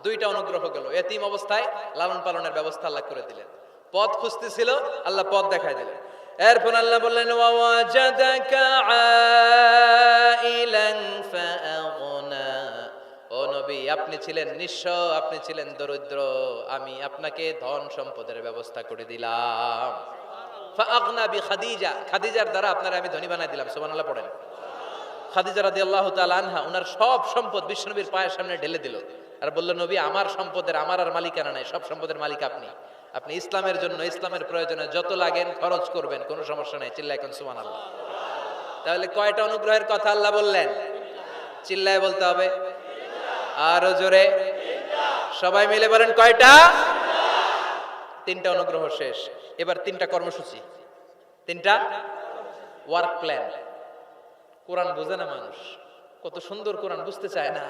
দুইটা অনুগ্রহ গেল। এতিম অবস্থায় লালন পালনের ব্যবস্থা আল্লাহ করে দিলেন। পথ খুঁজতেছিল, আল্লাহ পথ দেখায় দিলেন। এরপর আল্লাহ বললেন ওয়াজাদাকা আইলান ফাআগনা। ও নবী, আপনি ছিলেন নিঃস্ব, আপনি ছিলেন দরিদ্র, আমি আপনাকে ধন সম্পদের ব্যবস্থা করে দিলাম। ফাআগনা বিখাদিজা, খাদিজার দ্বারা আপনারা আমি ধনী বানাই দিলাম। সুবহানাল্লাহ পড়েন। খাদিজা রাদিয়াল্লাহু তাআলা আনহা ওনার সব সম্পদ বিশ্বনবীর পায়ের সামনে ঢেলে দিল আর বলল, নবী, আমার সম্পদের আমার আর মালিকানা নাই, সব সম্পদের মালিক আপনি। আপনি ইসলামের জন্য, ইসলামের প্রয়োজনে যত লাগেন খরচ করবেন, কোনো সমস্যা নাই। চিল্লায় কোন সুবহানাল্লাহ। তাহলে কয়টা অনুগ্রহের কথা আল্লাহ বললেন? চিল্লায় বলতে হবে, আরো জোরে, সবাই মিলে বলেন কয়টা? তিনটা অনুগ্রহ শেষ। এবার তিনটা কর্মসূচি, তিনটা ওয়ার্ক প্ল্যান। কোরআন বোঝে না মানুষ, কত সুন্দর কোরআন বুঝতে চায় না।